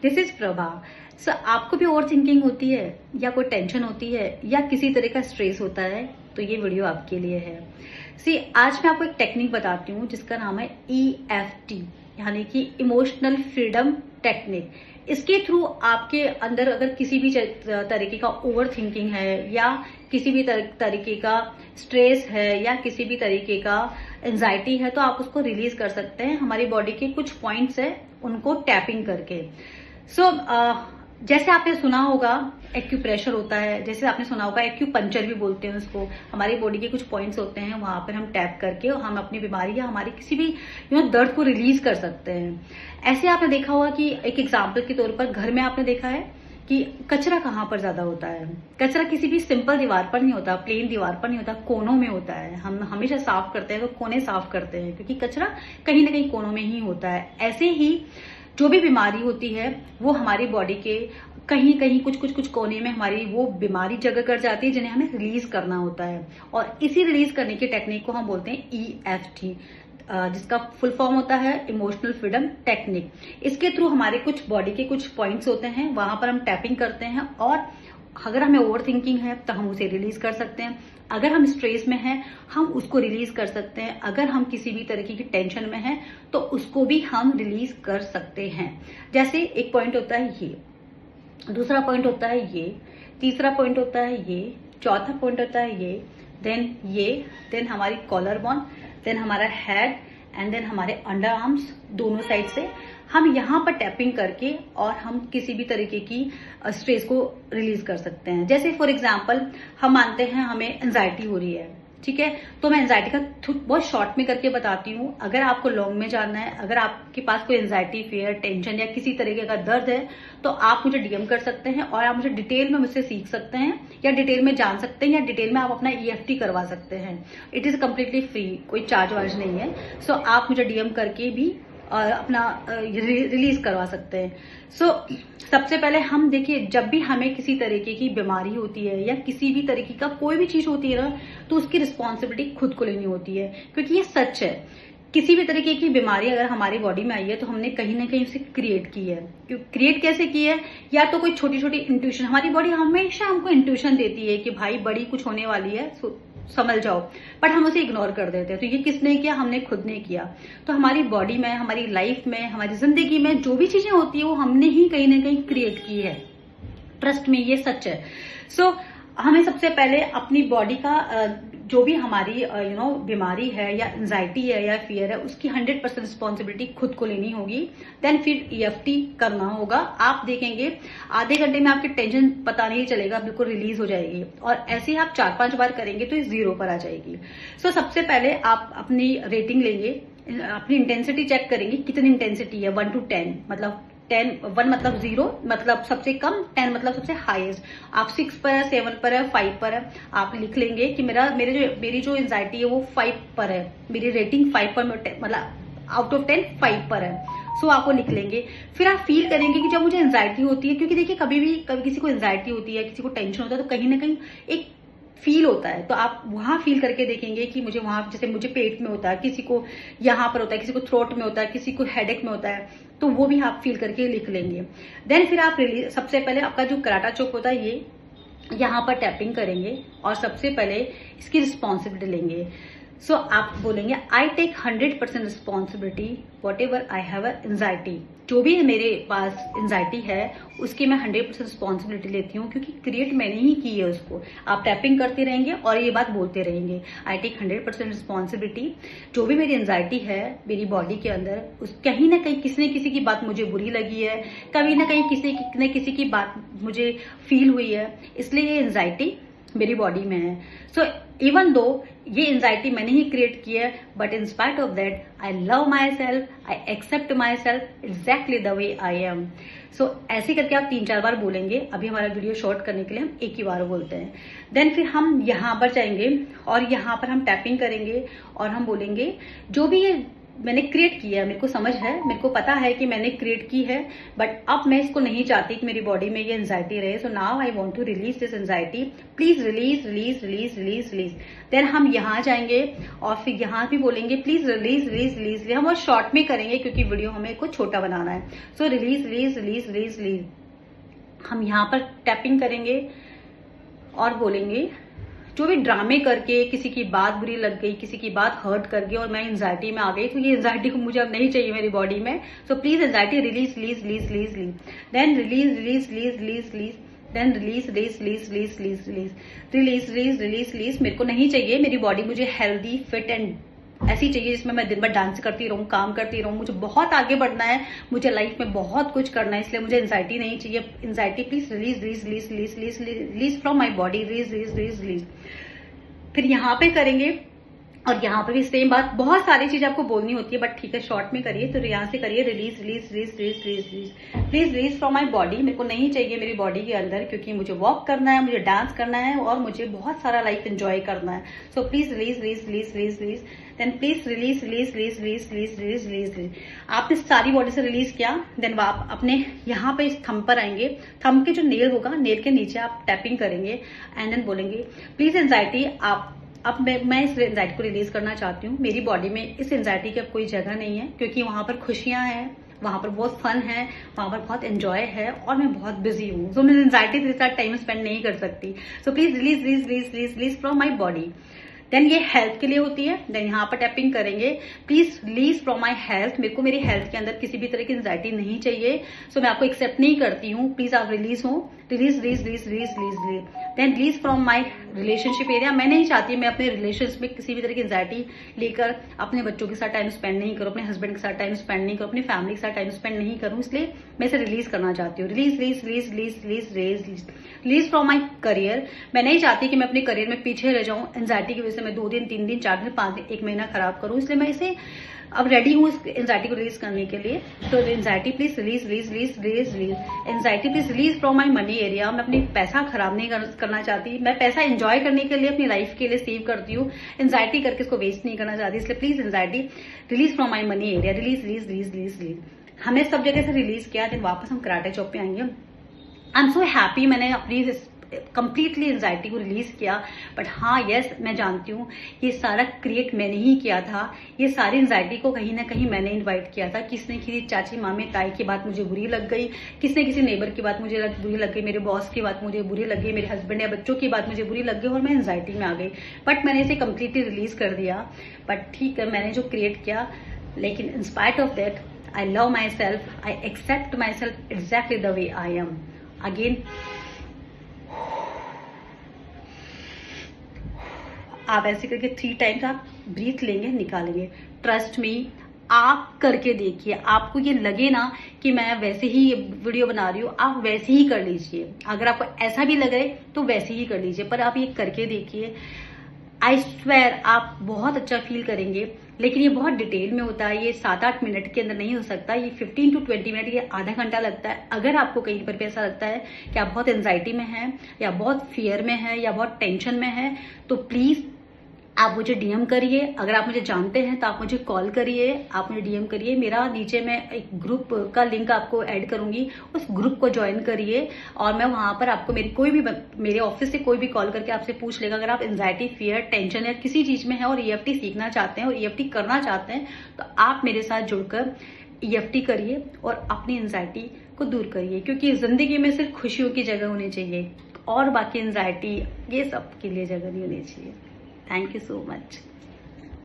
This is Prabha. सो आपको भी over thinking होती है या कोई टेंशन होती है या किसी तरह का स्ट्रेस होता है तो ये वीडियो आपके लिए है। सी आज मैं आपको एक टेक्निक बताती हूँ जिसका नाम है EFT यानी कि इमोशनल फ्रीडम टेक्निक। इसके थ्रू आपके अंदर अगर किसी भी तरीके का ओवर थिंकिंग है या किसी भी तरीके का स्ट्रेस है या किसी भी तरीके का एंजाइटी है तो आप उसको रिलीज कर सकते हैं हमारी बॉडी के कुछ पॉइंट्स है उनको टैपिंग करके। सो जैसे आपने सुना होगा एक्यूप्रेशर होता है, जैसे आपने सुना होगा एक्यूपंक्चर भी बोलते हैं उसको। हमारी बॉडी के कुछ पॉइंट्स होते हैं वहां पर हम टैप करके हम अपनी बीमारी या हमारी किसी भी दर्द को रिलीज कर सकते हैं। ऐसे आपने देखा होगा कि एक एग्जाम्पल के तौर पर घर में आपने देखा है कि कचरा कहाँ पर ज्यादा होता है। कचरा किसी भी सिंपल दीवार पर नहीं होता, प्लेन दीवार पर नहीं होता, कोनों में होता है। हम हमेशा साफ करते हैं तो कोने साफ करते हैं क्योंकि कचरा कहीं ना कहीं कोनों में ही होता है। ऐसे ही जो भी बीमारी होती है वो हमारी बॉडी के कहीं कहीं कुछ कोने में हमारी वो बीमारी जगह कर जाती है जिन्हें हमें रिलीज करना होता है। और इसी रिलीज करने की टेक्निक को हम बोलते हैं EFT, जिसका फुल फॉर्म होता है इमोशनल फ्रीडम टेक्निक। इसके थ्रू हमारे कुछ बॉडी के कुछ पॉइंट्स होते हैं वहां पर हम टैपिंग करते हैं और अगर हमें ओवर थिंकिंग है तो हम उसे रिलीज कर सकते हैं। अगर हम स्ट्रेस में हैं हम उसको रिलीज कर सकते हैं। अगर हम किसी भी तरीके की टेंशन में हैं तो उसको भी हम रिलीज कर सकते हैं। जैसे एक पॉइंट होता है ये, दूसरा पॉइंट होता है ये, तीसरा पॉइंट होता है ये, चौथा पॉइंट होता है ये, देन हमारी कॉलर बोन, देन हमारा हेड एंड देन हमारे अंडर आर्म्स दोनों साइड से हम यहाँ पर टैपिंग करके और हम किसी भी तरीके की स्ट्रेस को रिलीज कर सकते हैं। जैसे फॉर एग्जांपल हम मानते हैं हमें एंजाइटी हो रही है, ठीक है, तो मैं एंजाइटी का बहुत शॉर्ट में करके बताती हूँ। अगर आपको लॉन्ग में जानना है, अगर आपके पास कोई एंजाइटी, फियर, टेंशन या किसी तरीके का दर्द है तो आप मुझे DM कर सकते हैं और आप मुझे डिटेल में मुझसे सीख सकते हैं या डिटेल में जान सकते हैं या डिटेल में आप अपना EFT करवा सकते हैं। इट इज कम्प्लीटली फ्री, कोई चार्ज वार्ज नहीं है। सो आप मुझे DM करके भी अपना रिलीज करवा सकते हैं। सो सबसे पहले हम देखिए, जब भी हमें किसी तरीके की बीमारी होती है या किसी भी तरीके का कोई भी चीज होती है ना तो उसकी रिस्पॉन्सिबिलिटी खुद को लेनी होती है क्योंकि ये सच है। किसी भी तरीके की बीमारी अगर हमारी बॉडी में आई है तो हमने कहीं ना कहीं उसे क्रिएट की है। क्रिएट कैसे की है? या तो कोई छोटी छोटी इंट्यूशन, हमारी बॉडी हमेशा हमको इंट्यूशन देती है कि भाई बड़ी कुछ होने वाली है समझ जाओ, बट हम उसे इग्नोर कर देते हैं। तो ये किसने किया? हमने खुद ने किया। तो हमारी बॉडी में, हमारी लाइफ में, हमारी जिंदगी में जो भी चीजें होती है वो हमने ही कहीं ना कहीं क्रिएट की है। ट्रस्ट में, ये सच है। सो हमें सबसे पहले अपनी बॉडी का जो भी हमारी बीमारी है या एंजाइटी है या फियर है उसकी 100% रिस्पॉन्सिबिलिटी खुद को लेनी होगी। देन फिर EFT करना होगा। आप देखेंगे आधे घंटे में आपकी टेंशन पता नहीं चलेगा, बिल्कुल रिलीज हो जाएगी। और ऐसे ही आप 4-5 बार करेंगे तो ये 0 पर आ जाएगी। सो सबसे पहले आप अपनी रेटिंग लेंगे, अपनी इंटेंसिटी चेक करेंगे कितनी इंटेंसिटी है 1 to 10, मतलब 1 मतलब 0 मतलब सबसे कम, 10 मतलब सबसे हाईएस्ट। आप 6 पर है, 7 पर है, 5 पर है। आप लिख लेंगे कि मेरी जो एंजाइटी है वो 5 पर है, मेरी रेटिंग 5 पर, मतलब आउट ऑफ 10 5 पर है। सो आप वो लिख लेंगे। फिर आप फील करेंगे कि जब मुझे एंजाइटी होती है, क्योंकि देखिए कभी किसी को एंजाइटी होती है, किसी को टेंशन होता है तो कहीं ना कहीं एक फील होता है। तो आप वहां फील करके देखेंगे कि मुझे वहां, जैसे मुझे पेट में होता है, किसी को यहाँ पर होता है, किसी को थ्रोट में होता है, किसी को हेडेक में होता है, तो वो भी आप फील करके लिख लेंगे। देन फिर आप सबसे पहले आपका जो कराटा चोक होता है ये यहाँ पर टैपिंग करेंगे और सबसे पहले इसकी रिस्पॉन्सिबिलिटी लेंगे। सो आप बोलेंगे I take 100% responsibility whatever I have anxiety. जो भी मेरे पास एंजाइटी है उसकी मैं 100% रिस्पॉन्सिबिलिटी लेती हूँ क्योंकि क्रिएट मैंने ही की है उसको। आप टैपिंग करते रहेंगे और ये बात बोलते रहेंगे, आई टेक 100% रिस्पॉन्सिबिलिटी। जो भी मेरी एंजाइटी है मेरी बॉडी के अंदर, उस कहीं ना कहीं किसी न किसी की बात मुझे बुरी लगी है, कभी ना कहीं किसी की बात मुझे फील हुई है, इसलिए ये एंजाइटी मेरी बॉडी में है। सो इवन दो ये एंजाइटी मैंने ही क्रिएट की है, but in spite of that I love myself, I accept myself exactly the way I am. So ऐसे करके आप 3-4 बार बोलेंगे। अभी हमारा वीडियो शॉर्ट करने के लिए हम एक ही बार बोलते हैं। देन फिर हम यहाँ पर जाएंगे और यहाँ पर हम टैपिंग करेंगे और हम बोलेंगे जो भी ये मैंने क्रिएट किया है, मेरे को समझ है, मेरे को पता है कि मैंने क्रिएट की है, बट अब मैं इसको नहीं चाहती कि मेरी बॉडी में ये एंजाइटी रहे. So now I want to release this anxiety. Please release release release release release. Then हम यहाँ जाएंगे और फिर यहाँ भी बोलेंगे प्लीज रिलीज रिलीज रिलीज. हम और शॉर्ट में करेंगे क्योंकि वीडियो हमें को छोटा बनाना है. So release release release release release. हम यहाँ पर टैपिंग करेंगे और बोलेंगे जो भी ड्रामे करके किसी की बात बुरी लग गई, किसी की बात हर्ट कर गई और मैं एंजाइटी में आ गई, तो ये एंजाइटी को मुझे अब नहीं चाहिए मेरी बॉडी में. So please anxiety release release release release release. Then release release release release release. Then release release release release release release release release release release. मेरे को नहीं चाहिए मेरी बॉडी, मुझे हेल्दी फिट एंड ऐसी चाहिए जिसमें मैं दिन भर डांस करती रहूं, काम करती रहूं. मुझे बहुत आगे बढ़ना है, मुझे लाइफ में बहुत कुछ करना है, इसलिए मुझे एंजाइटी नहीं चाहिए. Anxiety please release release release release release release from my body. Release release release release. फिर यहाँ पे करेंगे और यहाँ पे भी सेम बात. बहुत सारी चीज आपको बोलनी होती है, बट ठीक है शॉर्ट में करिए. तो यहाँ से करिए release release release release release release. Please release from my body. मेरे को नहीं चाहिए मेरी बॉडी के अंदर, क्योंकि मुझे वॉक करना है, मुझे डांस करना है और मुझे बहुत सारा लाइफ एंजॉय करना है. So please release release release release release. Then please release release release release release release release release. आपने सारी बॉडी से रिलीज किया. देन आप अपने यहाँ पे इस थंब पर आएंगे. थंब के जो नेल होगा, नेल के नीचे आप टैपिंग करेंगे एंड देन बोलेंगे प्लीज एंजाइटी. आप अब मैं इस एंजाइटी को रिलीज करना चाहती हूँ. मेरी बॉडी में इस एंजाइटी की अब कोई जगह नहीं है, क्योंकि वहां पर खुशियां हैं, वहां पर बहुत फन है, वहां पर बहुत एंजॉय है और मैं बहुत बिजी हूँ. सो मैं एंजाइटी के साथ टाइम स्पेंड नहीं कर सकती. So please release release release release release from my body. Then ये हेल्थ के लिए होती है. देन यहाँ पर टैपिंग करेंगे please release from my health. मेरे को मेरी हेल्थ के अंदर किसी भी तरह की एंजाइटी नहीं चाहिए. सो मैं आपको एक्सेप्ट नहीं करती हूँ. प्लीज आप रिलीज हो. Release release release release release release. Then release from my relationship area. मैं नहीं चाहती मैं अपने रिलेशनशिप में किसी भी तरह की एंजाइटी लेकर अपने बच्चों के साथ टाइम स्पेंड नहीं करूँ, अपने हस्बैंड के साथ टाइम स्पेंड नहीं करूँ, अपनी फैमिली के साथ टाइम स्पेंड नहीं करूँ, इसलिए मैं इसे रिलीज करना चाहती हूँ. Release release release release release release release. Release from my career. मैं नहीं चाहती कि मैं अपने करियर में पीछे रह जाऊं एंजाइटी की वजह से. मैं 2 दिन 3 दिन 4 दिन 5 दिन 1 महीना खराब करूं, इसलिए मैं इसे अब रेडी हूँ इस एंजाइटी को रिलीज करने के लिए. तो anxiety please release release release release release. Anxiety please release from my money area. मैं अपनी पैसा खराब नहीं करना चाहती. मैं पैसा एंजॉय करने के लिए अपनी लाइफ के लिए सेव करती हूँ. एंजाइटी करके इसको वेस्ट नहीं करना चाहती, इसलिए please anxiety release from my money area. Release release release release release. हमने सब जगह से रिलीज किया. देन वापस हम कराटे चौक पे आएंगे. आई एम सो हैप्पी मैंने अपनी कंप्लीटली एंजाइटी को रिलीज किया. बट हाँ यस, मैं जानती हूँ ये सारा क्रिएट मैंने ही किया था. ये सारी एंजाइटी को कहीं ना कहीं मैंने इनवाइट किया था. किसने किसी चाची मामी ताई की बात मुझे बुरी लग गई, किसने किसी नेबर की बात मुझे बुरी लग गई, मेरे बॉस की बात मुझे बुरी लग गई, मेरे हस्बैंड या बच्चों की बात मुझे बुरी लग गई और मैं एंजाइटी में आ गई. बट मैंने इसे कंप्लीटली रिलीज कर दिया. बट ठीक है, मैंने जो क्रिएट किया, लेकिन in spite of that I love myself. I accept myself exactly the way I am. Again आप ऐसे करके 3 टाइम्स आप ब्रीथ लेंगे, निकालेंगे. ट्रस्ट मी, आप करके देखिए. आपको ये लगे ना कि मैं वैसे ही वीडियो बना रही हूँ, आप वैसे ही कर लीजिए. अगर आपको ऐसा भी लगे तो वैसे ही कर लीजिए, पर आप ये करके देखिए. आई स्वेयर आप बहुत अच्छा फील करेंगे. लेकिन ये बहुत डिटेल में होता है. ये 7-8 मिनट के अंदर नहीं हो सकता. ये 15 to 20 मिनट, ये आधा घंटा लगता है. अगर आपको कहीं पर भी ऐसा लगता है कि आप बहुत एंजाइटी में हैं या बहुत फियर में हैं या बहुत टेंशन में हैं, तो प्लीज आप मुझे डीएम करिए. अगर आप मुझे जानते हैं तो आप मुझे कॉल करिए, आप मुझे डीएम करिए. मेरा नीचे मैं एक ग्रुप का लिंक आपको ऐड करूंगी, उस ग्रुप को ज्वाइन करिए और मैं वहां पर आपको मेरे ऑफिस से कोई भी कॉल करके आपसे पूछ लेगा. अगर आप एंजाइटी, फियर, टेंशन या किसी चीज में है और ईएफटी सीखना चाहते हैं और ईएफटी करना चाहते हैं, तो आप मेरे साथ जुड़कर ईएफटी करिए और अपनी एंजाइटी को दूर करिए. क्योंकि जिंदगी में सिर्फ खुशियों की जगह होनी चाहिए और बाकी एंजाइटी ये सब के लिए जगह नहीं होनी चाहिए. Thank you so much.